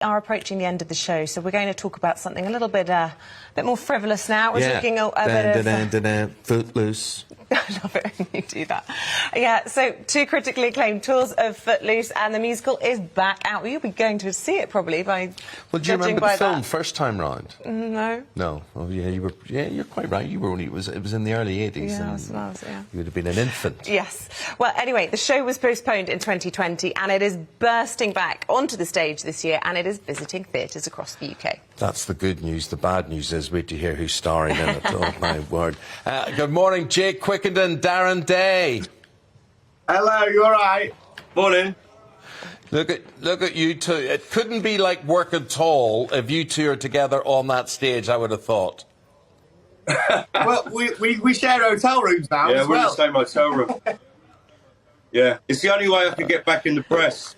Are approaching the end of the show, so we're going to talk about something a little bit more frivolous now. We're talking a bit of Footloose. I love it when you do that. Yeah, so 2 critically acclaimed tours of Footloose, and the musical is back out. You'll be going to see it probably by. Well, do you remember the film first time round? No. No. Oh, yeah, you were. Yeah, you're quite right. You were only. It was in the early 80s. Yeah, I was, yeah. You would have been an infant. Yes. Well, anyway, the show was postponed in 2020, and it is bursting back onto the stage this year, and it is visiting theatres across the UK. That's the good news. The bad news is wait to hear who's starring in it. Oh my word! Good morning, Jake Quickenden and Darren Day. Hello, you all right? Morning. Look at you two. It couldn't be like working tall if you two are together on that stage, I would have thought. Well, we share hotel rooms now. Yeah, as we're in well. the same hotel room. Yeah, it's the only way I could get back in the press.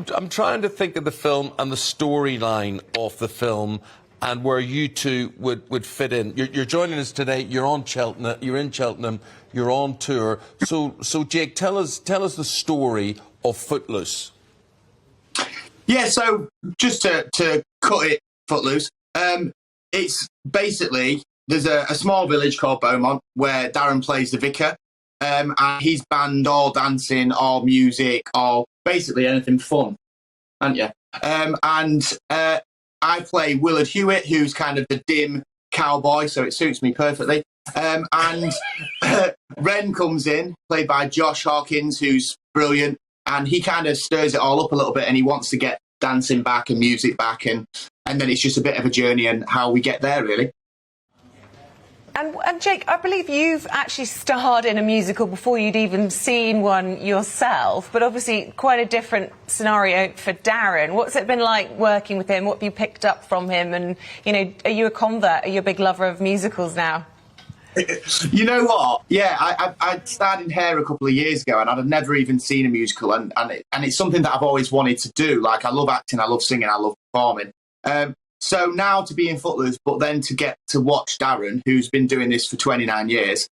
I'm trying to think of the film and the storyline of the film and where you two would fit in. You're joining us today. You're on Cheltenham. You're in Cheltenham. You're on tour. So Jake, tell us the story of Footloose. Yeah, so just to cut it Footloose, it's basically there's a small village called Beaumont where Darren plays the vicar. And he's banned all dancing, all music, all basically anything fun, aren't you? I play Willard Hewitt, who's kind of the dim cowboy, so it suits me perfectly. And Ren comes in, played by Josh Hawkins, who's brilliant, and he kind of stirs it all up a little bit, and he wants to get dancing back and music back, and then it's just a bit of a journey and how we get there, really. And Jake, I believe you've actually starred in a musical before you'd even seen one yourself, but obviously quite a different scenario for Darren. What's it been like working with him? What have you picked up from him? And, you know, are you a convert? Are you a big lover of musicals now? You know what? Yeah, I started in Hair a couple of years ago, and I'd never even seen a musical, and it's something that I've always wanted to do. Like, I love acting, I love singing, I love performing. So now to be in Footloose, but then to get to watch Darren, who's been doing this for 29 years,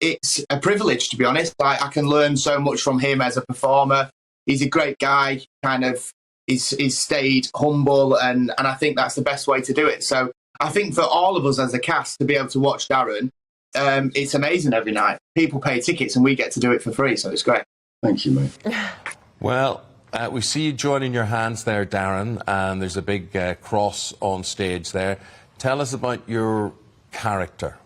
it's a privilege, to be honest. I can learn so much from him as a performer. He's a great guy, kind of, he's stayed humble, and I think that's the best way to do it. So I think for all of us as a cast to be able to watch Darren, it's amazing every night. People pay tickets and we get to do it for free, so it's great. Thank you, mate. Well, we see you joining your hands there, Darren, and there's a big cross on stage there. Tell us about your character.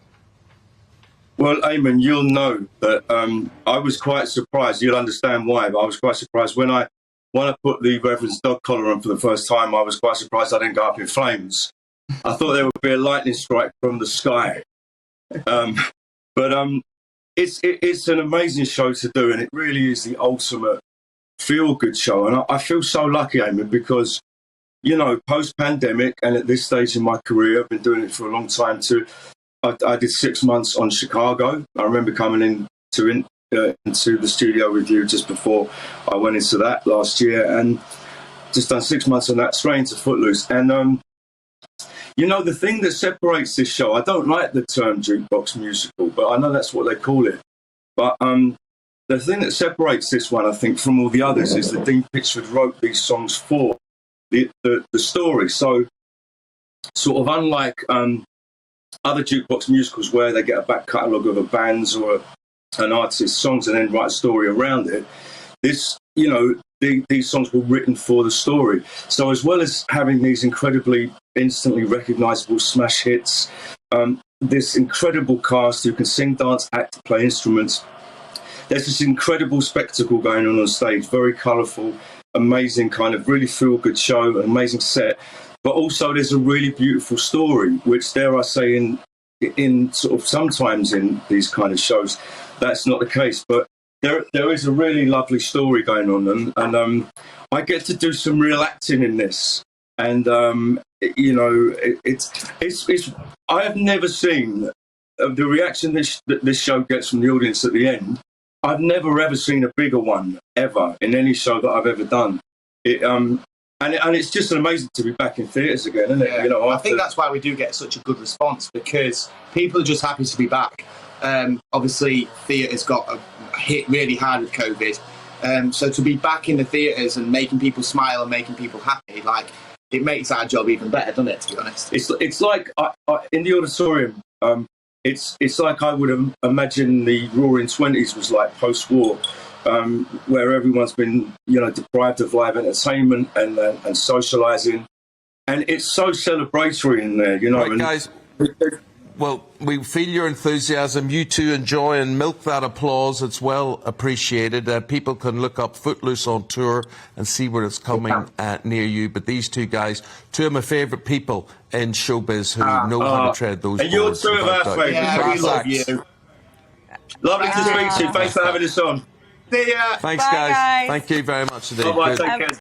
Well, Eamonn, you'll know that I was quite surprised. You'll understand why, but I was quite surprised when I put the Reverend's dog collar on for the first time. I was quite surprised I didn't go up in flames. I thought there would be a lightning strike from the sky. But it's an amazing show to do, and it really is the ultimate feel-good show. And I feel so lucky, Eamonn, because, you know, post-pandemic and at this stage in my career, I've been doing it for a long time too. I did 6 months on Chicago. I remember coming into the studio with you just before I went into that last year, and just done 6 months on that, straight into Footloose. And you know, the thing that separates this show, I don't like the term jukebox musical, but I know that's what they call it. But the thing that separates this one, I think, from all the others is that Dean Pitchford wrote these songs for the story. So, sort of unlike other jukebox musicals where they get a back catalogue of a band's or an artist's songs and then write a story around it, this, you know, these songs were written for the story. So as well as having these incredibly instantly recognisable smash hits, this incredible cast who can sing, dance, act, play instruments, there's this incredible spectacle going on stage, very colourful, amazing kind of really feel-good show, an amazing set. But also there's a really beautiful story, which dare I say in sort of sometimes in these kind of shows, that's not the case. But there is a really lovely story going on, and I get to do some real acting in this. And, you know, it's I have never seen the reaction that this show gets from the audience at the end. I've never ever seen a bigger one ever in any show that I've ever done. And it's just amazing to be back in theatres again, isn't it? Yeah. You know, I think that's why we do get such a good response, because people are just happy to be back. Obviously, theatre's got hit really hard with COVID, So to be back in the theatres and making people smile and making people happy, like, it makes our job even better, doesn't it, to be honest? It's like in the auditorium, it's like I would imagine the Roaring Twenties was like post-war, where everyone's been, deprived of live entertainment and socialising, and it's so celebratory in there, Right, and guys. Well, we feel your enthusiasm. You two enjoy and milk that applause. It's well appreciated. People can look up Footloose on tour and see where it's coming near you. But these two guys, two of my favourite people in showbiz who know how to tread those and you're boards. two of our favourites. Yeah, we love you. Lovely to speak to you. Thanks for having us on. See ya. Thanks, Bye, guys. guys. Thank you very much indeed. Bye-bye. Good. Take care.